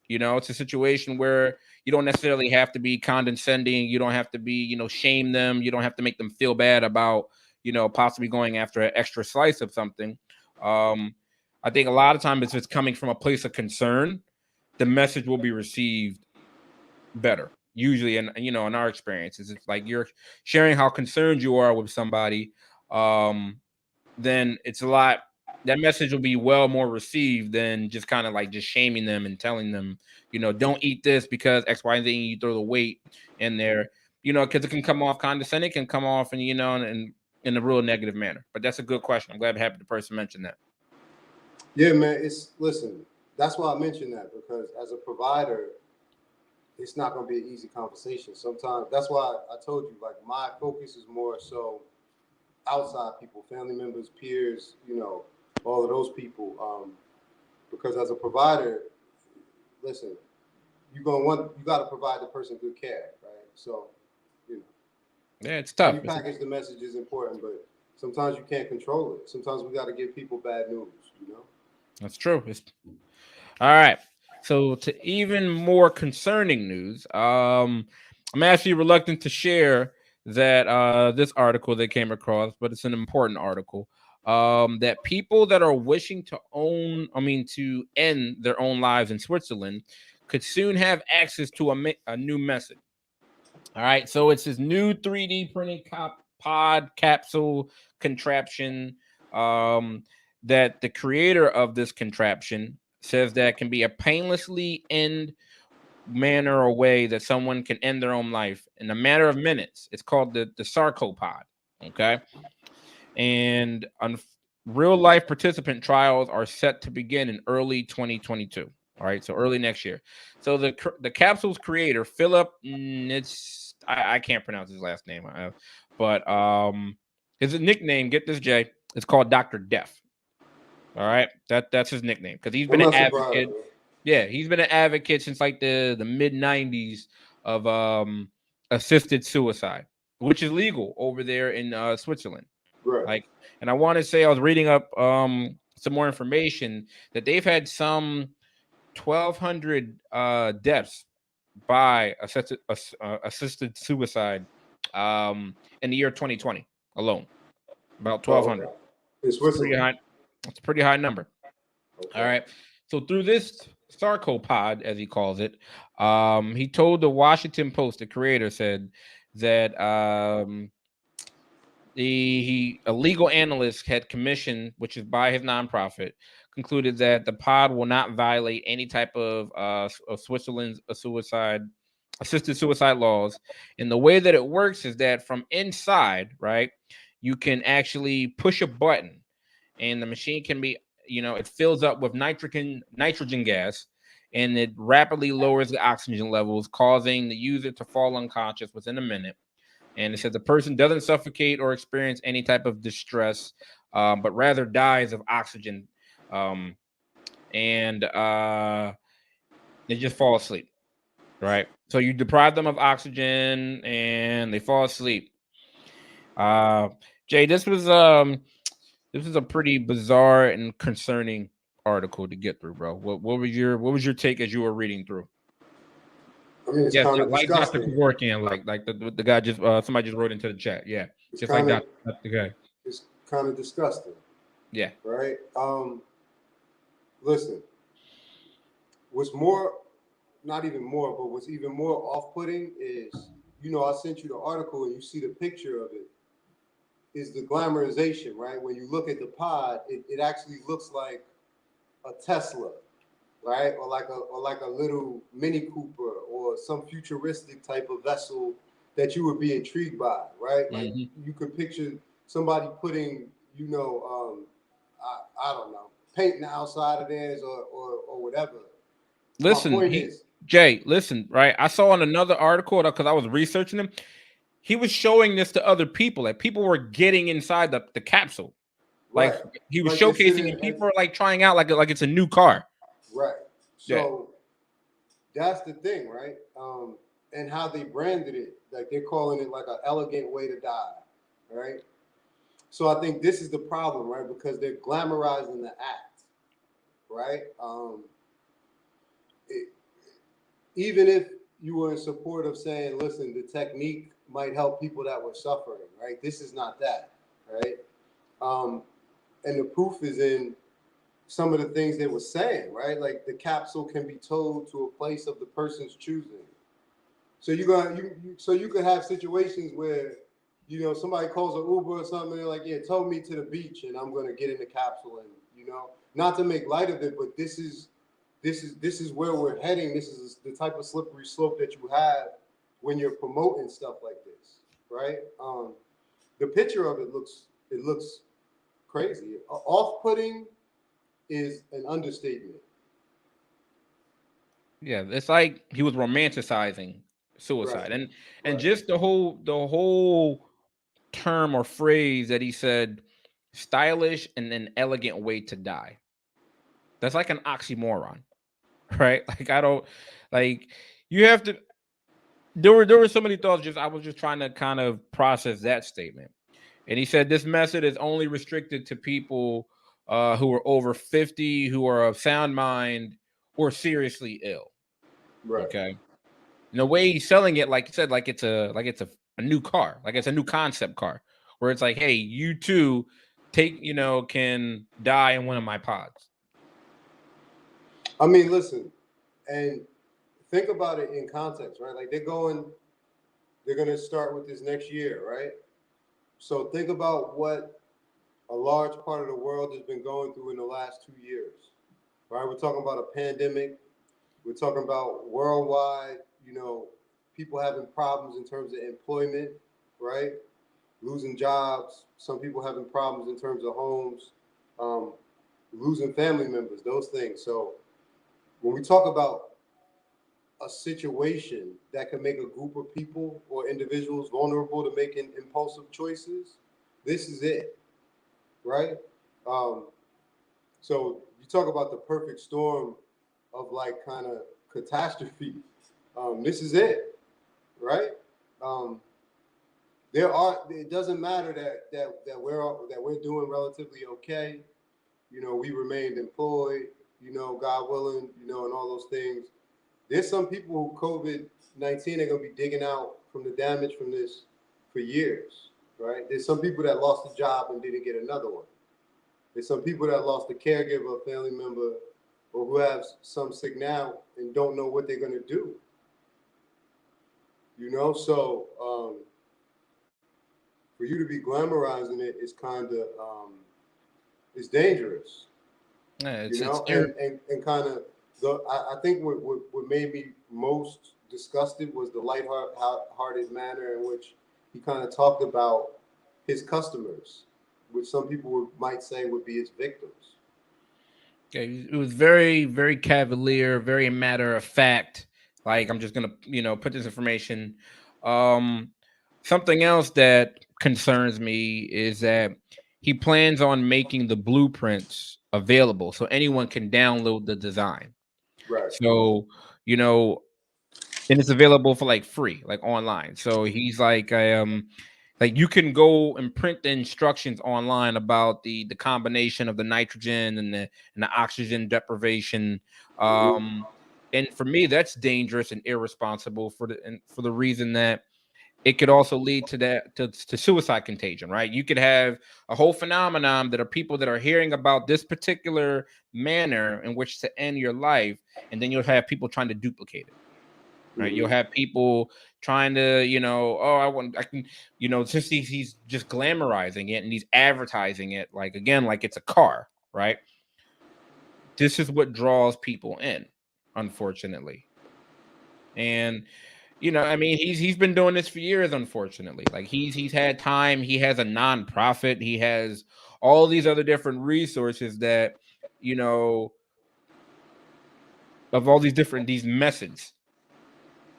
It's a situation where you don't necessarily have to be condescending. You don't have to be, shame them. You don't have to make them feel bad about, possibly going after an extra slice of something. um I think a lot of times, if it's coming from a place of concern, the message will be received better. Usually, in our experiences, it's like you're sharing how concerned you are with somebody. Then it's a lot. That message will be well more received than just kind of like just shaming them and telling them, don't eat this because X, Y, and Z. And you throw the weight in there, because it can come off condescending, can come off, and in a real negative manner. But that's a good question. I'm glad to have the person mention that. Yeah, man. Listen. That's why I mentioned that, because as a provider, it's not going to be an easy conversation. Sometimes that's why I told you, like, my focus is more so outside people, family members, peers, all of those people. Because as a provider, listen, you got to provide the person good care, right? So, you know, Yeah, it's how tough. you package the message is important, but sometimes you can't control it. Sometimes we got to give people bad news. That's true. All right. So to even more concerning news, I'm actually reluctant to share that this article that came across, but it's an important article. That people that are wishing to to end their own lives in Switzerland could soon have access to a new method. All right, so it's this new 3D printed pod capsule contraption that the creator of this contraption says that can be a painlessly end manner or way that someone can end their own life in a matter of minutes. It's called the sarcopod. Okay, and real life participant trials are set to begin in early 2022. All right, so early next year. So the capsule's creator, Philip, I can't pronounce his last name, but his nickname, get this, Jay, it's called Dr. Death. All right, that's his nickname because he's I'm been an not surprised, advocate. bro. Yeah, he's been an advocate since like the mid '90s of assisted suicide, which is legal over there in Switzerland. Right. Like, and I want to say I was reading up some more information that they've had some 1,200 deaths by assisted suicide in the year 2020 alone. About Oh, 1,200. okay. In It's pretty Switzerland. high. It's a pretty high number. All Okay. right. So through this sarcopod, as he calls it, he told the Washington Post, the creator said that a legal analyst had commissioned, which is by his nonprofit, concluded that the pod will not violate any type of Switzerland's assisted suicide laws. And the way that it works is that from inside, right, you can actually push a button, and the machine can be, it fills up with nitrogen gas, and it rapidly lowers the oxygen levels, causing the user to fall unconscious within a minute. And it says the person doesn't suffocate or experience any type of distress, but rather dies of oxygen, and they just fall asleep. Right. So you deprive them of oxygen, and they fall asleep. Jay, this was a pretty bizarre and concerning article to get through, bro. What was your take as you were reading through? I mean, it's Yes, kind of like Dr. disgusting. Kevorkian, like the guy just somebody just wrote into the chat. Yeah, It's just like kind of Dr. guy. it's kind of disgusting, Yeah. right? Listen, what's more, not even more, but what's even more off-putting is, I sent you the article and you see the picture of it. Is the glamorization, right? When you look at the pod, it actually looks like a Tesla, right? Or like a little Mini Cooper or some futuristic type of vessel that you would be intrigued by, right? Like you could picture somebody putting, I don't know, painting the outside of theirs or whatever. My Listen, point is, Jay, listen, right? I saw on another article because I was researching him. He was showing this to other people. Like people were getting inside the capsule. Like right? he was Like they're showcasing, sitting and people are like trying out like it's a new car. right. Yeah. So that's the thing, right? And how they branded it, like they're calling it like an elegant way to die, right? So I think this is the problem, right? Because they're glamorizing the act, right? It, even if you were in support of saying, listen, the technique might help people that were suffering, right? This is not that, right? And the proof is in some of the things they were saying, right? Like the capsule can be towed to a place of the person's choosing. So you could have situations where somebody calls an Uber or something, and they're like, yeah, tow me to the beach, and I'm gonna get in the capsule, and not to make light of it, but this is where we're heading. This is the type of slippery slope that you have when you're promoting stuff like this, right? The picture of it looks crazy. Off-putting is an understatement. Yeah, it's like he was romanticizing suicide, Right. and Right. just the whole term or phrase that he said, stylish and an elegant way to die. That's like an oxymoron, right? Like I don't like you have to. There were so many thoughts. I was just trying to kind of process that statement, and he said this method is only restricted to people who are over 50, who are of sound mind, or seriously ill. Right. Okay. And the way he's selling it, like you said, like it's a new car, like it's a new concept car, where it's like, hey, you too can die in one of my pods. I mean, listen, and think about it in context, right? Like they're going to start with this next year, right? So think about what a large part of the world has been going through in the last 2 years, right? We're talking about a pandemic. We're talking about worldwide, people having problems in terms of employment, right? Losing jobs. Some people having problems in terms of homes, um, losing family members, those things. So when we talk about a situation that can make a group of people or individuals vulnerable to making impulsive choices, this is it, right? Um, so you talk about the perfect storm of like kind of catastrophe. This is it, right? Um, it doesn't matter that we're doing relatively okay. We remained employed. God willing. And all those things. There's some people who COVID-19 are going to be digging out from the damage from this for years, right? There's some people that lost a job and didn't get another one. There's some people that lost a caregiver, a family member, or who have some sick now and don't know what they're going to do. So for you to be glamorizing it is kind of it's dangerous. Yeah, And kind of I think what made me most disgusted was the lighthearted manner in which he kind of talked about his customers, which some people might say would be his victims. Okay, it was very, very cavalier, very matter of fact. Like I'm just gonna, put this information. Um, Something else that concerns me is that he plans on making the blueprints available so anyone can download the design. Right. So, you know, and it's available for like free, like online. So he's like you can go and print the instructions online about the combination of the nitrogen and the oxygen deprivation. Mm-hmm. Um, and for me, that's dangerous and irresponsible for the reason that it could also lead to to suicide contagion, right? You could have a whole phenomenon that are people that are hearing about this particular manner in which to end your life, and then you'll have people trying to duplicate it. Right, you'll Mm-hmm. have people trying to, oh, I can, since he's just glamorizing it and he's advertising it like again, like it's a car, right? This is what draws people in, unfortunately. And I mean, he's been doing this for years, unfortunately. Like he's had time, he has a nonprofit, he has all these other different resources that, you know, of all these different these methods.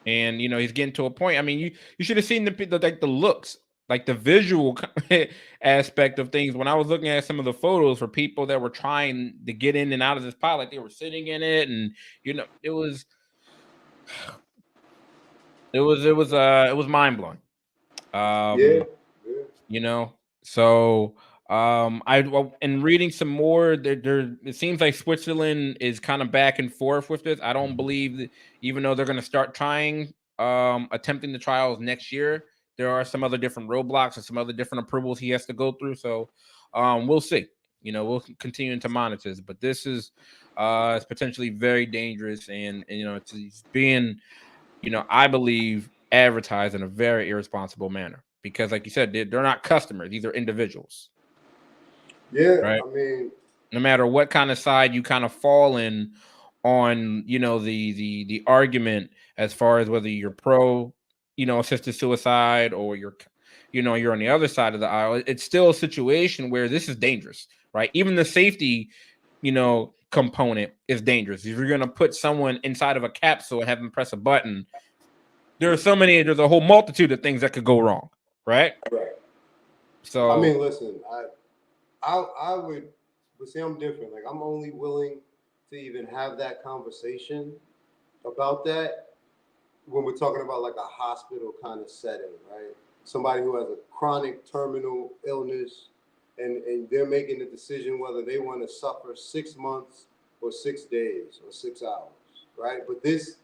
And he's getting to a point. I mean, you should have seen the looks, like the visual aspect of things. When I was looking at some of the photos for people that were trying to get in and out of this pot, like they were sitting in it, and it was mind blowing. Yeah. Um, Yeah. you know, so in reading some more, there it seems like Switzerland is kind of back and forth with this. I don't believe that, even though they're going to start attempting the trials next year, there are some other different roadblocks and some other different approvals he has to go through. So we'll see. We'll continue to monitor this, but this is it's potentially very dangerous, and it's being I believe advertised in a very irresponsible manner because, like you said, they're not customers; these are individuals, Yeah. right? I mean, No matter what kind of side you kind of fall in on, the argument as far as whether you're pro, assisted suicide or you're on the other side of the aisle, it's still a situation where this is dangerous, right? Even the safety, component is dangerous. If you're going to put someone inside of a capsule and have them press a button, there's a whole multitude of things that could go wrong, right? right. I So mean, listen, I would, but see, I'm different. Like, I'm only willing to even have that conversation about that when we're talking about like a hospital kind of setting, right? Somebody who has a chronic terminal illness and they're making the decision whether they want to suffer 6 months or 6 days or 6 hours, right? But this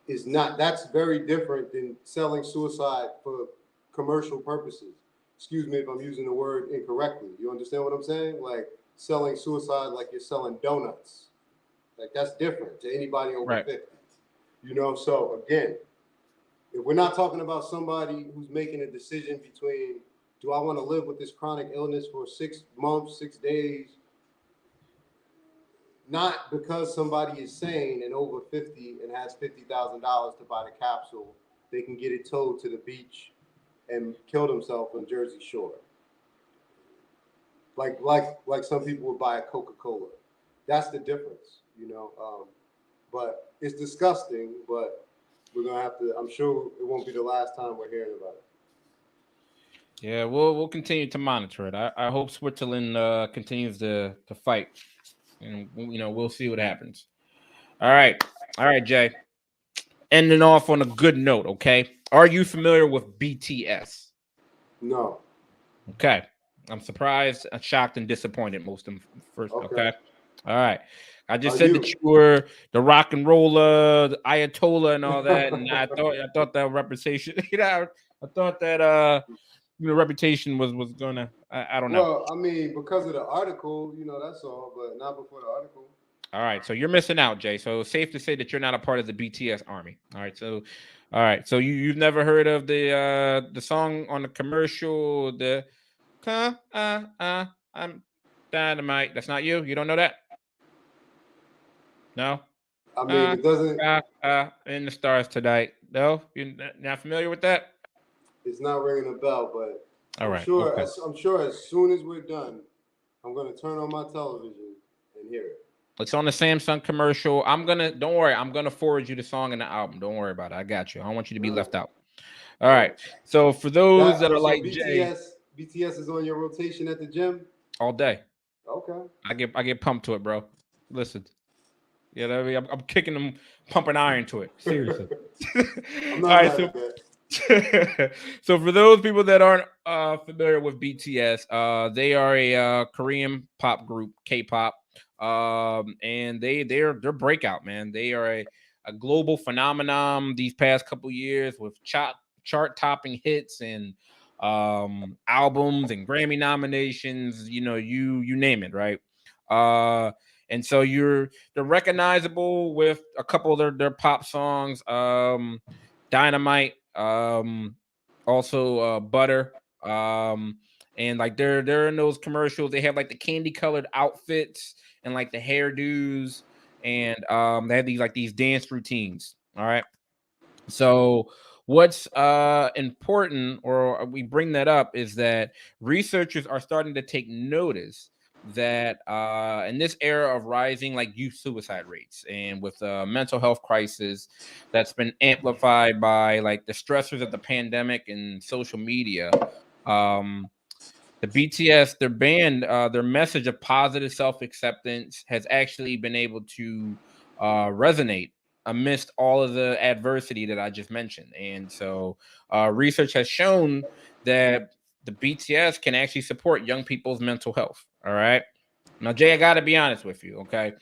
is not, that's very different than selling suicide for commercial purposes. Excuse me if I'm using the word incorrectly. You understand what I'm saying? Like selling suicide like you're selling donuts. Like that's different to anybody over right, 50. So again, if we're not talking about somebody who's making a decision between, do I want to live with this chronic illness for 6 months, 6 days, not because somebody is sane and over 50 and has $50,000 to buy the capsule, they can get it towed to the beach and kill themselves on Jersey Shore. Like some people would buy a Coca-Cola. That's the difference, But it's disgusting, but we're going to have to, I'm sure it won't be the last time we're hearing about it. Yeah, we'll continue to monitor it. I hope Switzerland continues to fight, and we'll see what happens. All right, Jay. Ending off on a good note, okay? Are you familiar with BTS? No. Okay, I'm surprised, shocked, and disappointed. Most of them first. Okay. All right. I just said that you were the rock and roller, the Ayatollah, and all that, and I thought that reputation. I thought that reputation was gonna. I don't know. Well, I mean, because of the article, that's all, but not before the article. All right, so you're missing out, Jay. So it's safe to say that you're not a part of the BTS army. All right, so you've never heard of the song on the commercial, the I'm dynamite. That's not you. You don't know that? No. I mean, it doesn't. In the stars tonight. No, you're not familiar with that. It's not ringing a bell, but all right. I'm sure as soon as we're done, I'm gonna turn on my television and hear it. It's on the Samsung commercial. Don't worry, I'm gonna forward you the song and the album. Don't worry about it. I got you. I don't want you to be left out. All right. So for those that are like BTS is on your rotation at the gym all day. Okay. I get pumped to it, bro. Listen. Yeah, I'm kicking them, pumping iron to it. Seriously. I'm not so for those people that aren't familiar with BTS, they are a Korean pop group, K-pop, and they're breakout, man. They are a global phenomenon these past couple years with chart-topping hits and albums and Grammy nominations. You name it, right? And so they're recognizable with a couple of their pop songs, Dynamite, also Butter, and like they're in those commercials. They have like the candy colored outfits and like the hairdos, and they have these dance routines. All right. So what's important, or we bring that up, is that researchers are starting to take notice that in this era of rising like youth suicide rates and with mental health crisis that's been amplified by like the stressors of the pandemic and social media, the BTS, their band, their message of positive self-acceptance has actually been able to resonate amidst all of the adversity that I just mentioned. And so research has shown that the BTS can actually support young people's mental health. All right. Now, Jay, I got to be honest with you. Okay.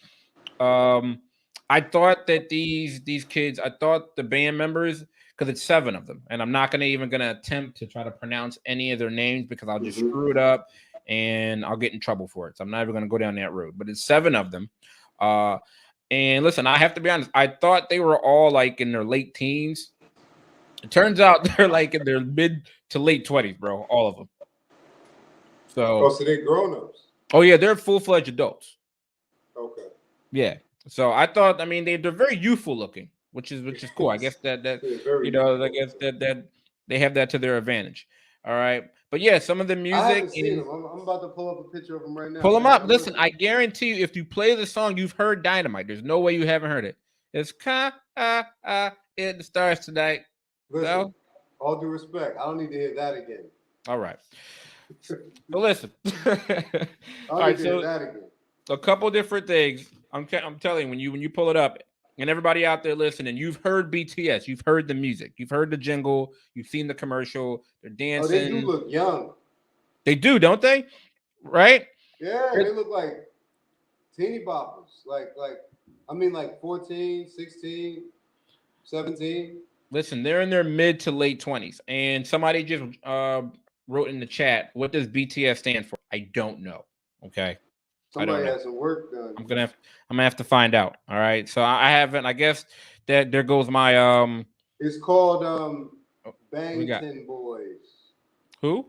I thought that these kids, I thought the band members, because it's 7 of them, and I'm not gonna attempt to try to pronounce any of their names because I'll just screw it up and I'll get in trouble for it. So I'm not even gonna go down that road. But it's 7 of them. And listen, I have to be honest. I thought they were all like in their late teens. It turns out they're like in their mid to late 20s, bro. All of them. So they're grown-ups. Oh yeah, they're full-fledged adults. Okay. Yeah. So I thought, I mean, they're very youthful looking, which is cool. I guess that I guess that they have that to their advantage. All right. But yeah, some of the music. I haven't seen them. I'm about to pull up a picture of them right now. Pull them up. Listen, I guarantee you, if you play the song, you've heard Dynamite. There's no way you haven't heard it. It's in the stars tonight. Listen, so, all due respect, I don't need to hear that again. All right. So listen. All right. So that again. A couple different things. I'm telling you, when you pull it up, and everybody out there listening, you've heard BTS, you've heard the music, you've heard the jingle, you've seen the commercial. They're dancing. Oh, they do look young. They do, don't they? Right? Yeah, they look like teeny boppers. Like 14, 16, 17. Listen, they're in their mid to late 20s. And somebody just wrote in the chat, what does BTS stand for? I don't know. Okay. I don't Somebody know. had some work done. I'm gonna have to find out. All right. So I haven't. I guess that there goes my It's called oh, we got Bangtan Boys. who?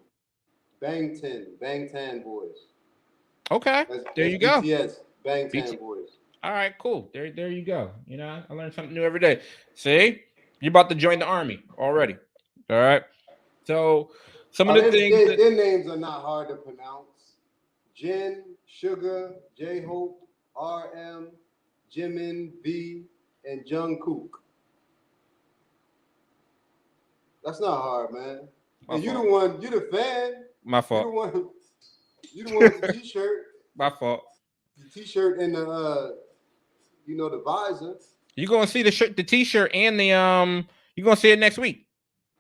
Bangtan Boys. Okay. There That's you go. BTS. BT. Bangtan Boys. All right. Cool. There you go. You know, I learn something new every day. See, you're about to join the army already. All right. So some of the things that Their names are not hard to pronounce. Jin, Sugar, J Hope, RM, Jimin, V, and Jungkook. That's not hard, man. my And you the fault. one, you the fan. My You the fault. one, you the one with the t-shirt, My fault. and the the visor. You gonna see the shirt, the t-shirt, and the you gonna see it next week.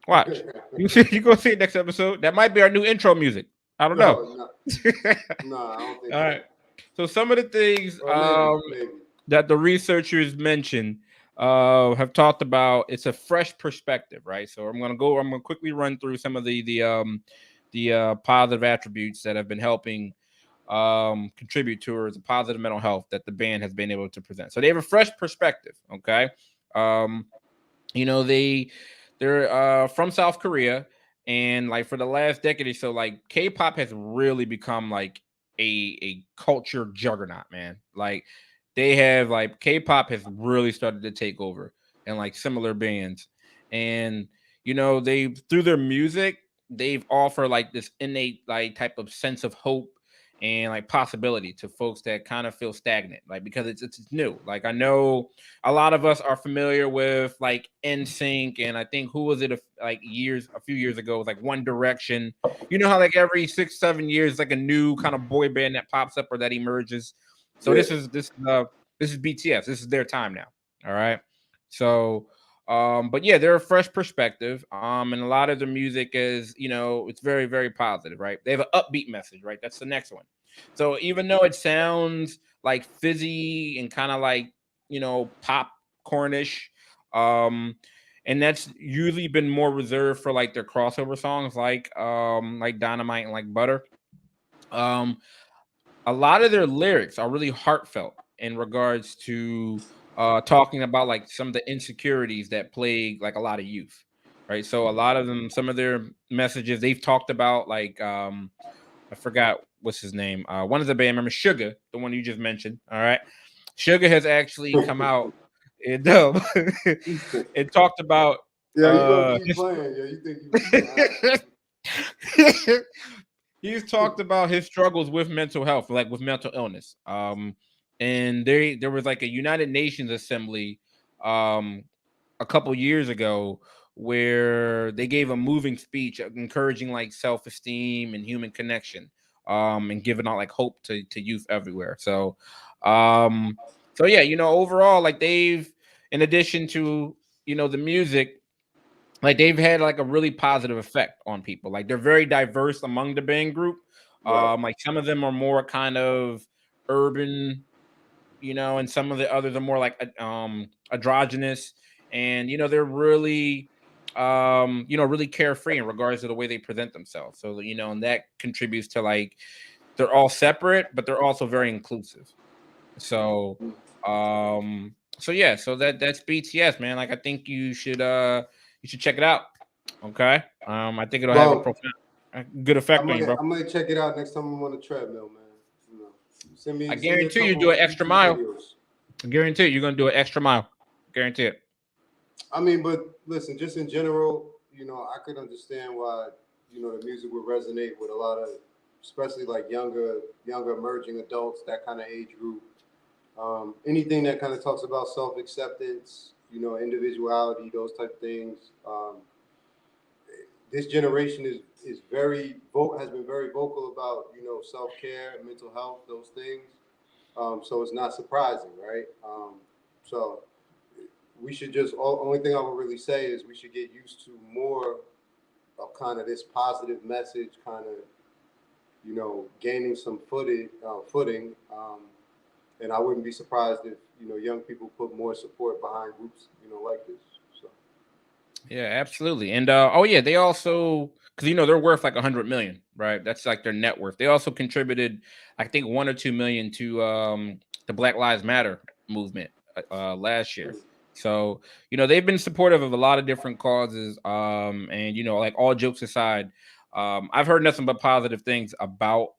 Watch. You see, you gonna see it next episode. That might be our new intro music. I don't know. No, no, no, I don't think All so. right. So some of the things Or maybe. that the researchers mentioned have talked about, it's a fresh perspective, right? So I'm gonna quickly run through some of the positive attributes that have been helping contribute towards a positive mental health that the band has been able to present. So they have a fresh perspective. Okay. Um, you know, they're from South Korea, and like for the last decade or so, like K-pop has really become like a culture juggernaut, man. Like they have like K-pop has really started to take over, and like similar bands. And they, through their music, they've offered like this innate like type of sense of hope and like possibility to folks that kind of feel stagnant, like because it's new. Like I know a lot of us are familiar with like NSYNC, and I think who was it a few years ago, it was like One Direction. You know how like every 6 7 years like a new kind of boy band that pops up or that emerges. So Yeah. this is BTS. This is their time now. All right. So but yeah, they're a fresh perspective. And a lot of the music is, it's very, very positive, right? They have an upbeat message, right? That's the next one. So even though it sounds like fizzy and kind of like, popcornish, um, and that's usually been more reserved for like their crossover songs, like Dynamite and like Butter. Um, a lot of their lyrics are really heartfelt in regards to talking about like some of the insecurities that plague like a lot of youth, right? So a lot of them, some of their messages they've talked about, like I forgot what's his name, one of the band members, Sugar, the one you just mentioned. All right, Sugar has actually come out and it talked about Yeah, you gonna keep his playing? Yeah, you think you? All right. he's talked about his struggles with mental health, like with mental illness. And there was like a United Nations assembly um a couple years ago where they gave a moving speech encouraging like self-esteem and human connection, and giving out like hope to youth everywhere. Um so yeah, overall, like they've, in addition to the music, like they've had like a really positive effect on people. Like they're very diverse among the band group. Right. Like some of them are more kind of urban, and some of the others are more like androgynous, and they're really really carefree in regards to the way they present themselves. So and that contributes to like they're all separate, but they're also very inclusive. So so yeah, so that's BTS, man. Like I think you should check it out. Okay. I think it'll have a Well, profound good effect on you, bro. I might check it out next time I'm on the treadmill, man. You know, I send me a guarantee you do couple an extra YouTube mile. videos. I guarantee you're gonna do an extra mile. Guarantee it. I mean, but listen, just in general, I could understand why the music would resonate with a lot of, especially like younger emerging adults, that kind of age group. Anything that kind of talks about self acceptance, individuality, those type of things. This generation is has been very vocal about self care, mental health, those things. So it's not surprising, right? So we should only thing I would really say is we should get used to more of kind of this positive message, kind of gaining some footing. And I wouldn't be surprised if young people put more support behind groups like this. So Yeah, absolutely. And oh yeah, they also because they're worth like 100 million, right? That's like their net worth. They also contributed, I think, 1 or 2 million to the Black Lives Matter movement last year. So they've been supportive of a lot of different causes. And like all jokes aside, I've heard nothing but positive things about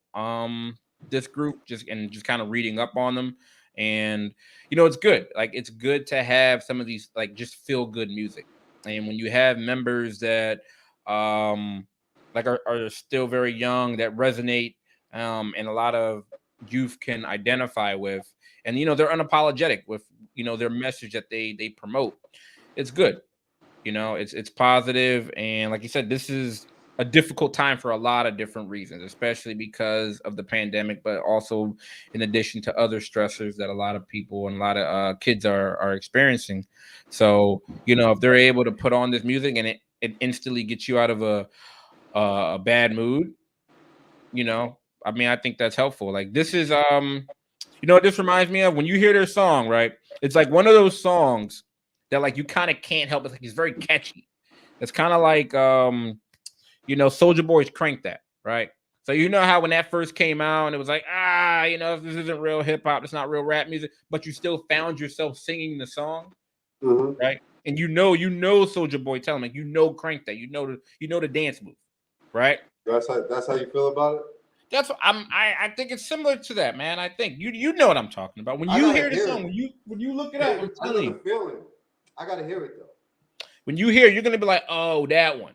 this group, just kind of reading up on them. And it's good. Like, it's good to have some of these like just feel good music. And when you have members that like are still very young, that resonate, and a lot of youth can identify with, and they're unapologetic with their message that they promote, it's good. It's positive. And like you said, this is a difficult time for a lot of different reasons, especially because of the pandemic, but also in addition to other stressors that a lot of people and a lot of kids are experiencing. So if they're able to put on this music and it instantly gets you out of a bad mood, I mean, I think that's helpful. Like, this is what this reminds me of? When you hear their song, right? It's like one of those songs that like you kind of can't help. It's like it's very catchy. It's kind of like Soulja Boy's Crank That, right? So how when that first came out and it was like, this isn't real hip hop, it's not real rap music, but you still found yourself singing the song, right? And Soulja Boy telling like Crank That, the dance move, right? That's how you feel about it. That's what I think it's similar to that, man. I think you know what I'm talking about. When you hear the song, when you look it up, I'm telling you. Feeling. I gotta hear it though. When you hear it, you're gonna be like, oh, that one.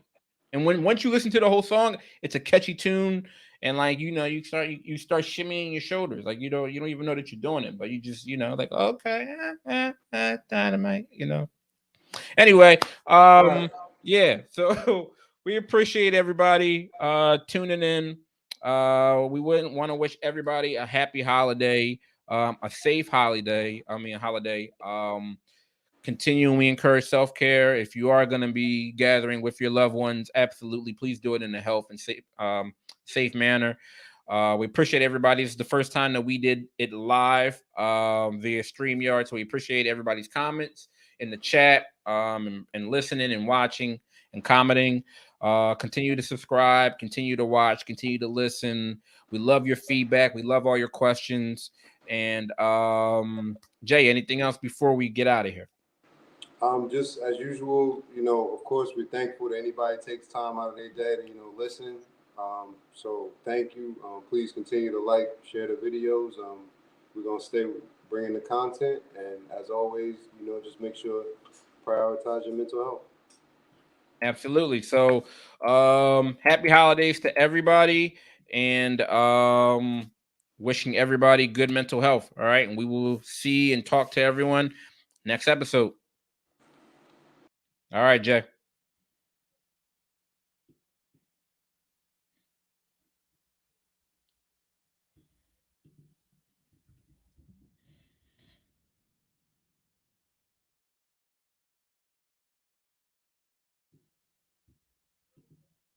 And once you listen to the whole song, it's a catchy tune, and like you start shimmying your shoulders, like you don't even know that you're doing it, but you just like, okay, dynamite, Anyway, Right. yeah. So we appreciate everybody tuning in. We wouldn't want to wish everybody a happy holiday, a safe holiday. Holiday. Continuing, we encourage self-care. If you are going to be gathering with your loved ones, absolutely, please do it in a health and safe manner. We appreciate everybody. This is the first time that we did it live via StreamYard, so we appreciate everybody's comments in the chat, and listening and watching and commenting. Continue to subscribe, continue to watch, continue to listen. We love your feedback. We love all your questions. And Jay, anything else before we get out of here? Just as usual, of course, we're thankful that anybody takes time out of their day to, listen. So thank you. Please continue to like, share the videos. We're going to stay bringing the content. And as always, just make sure prioritize your mental health. Absolutely. So happy holidays to everybody, and wishing everybody good mental health. All right. And we will see and talk to everyone next episode. All right, Jay.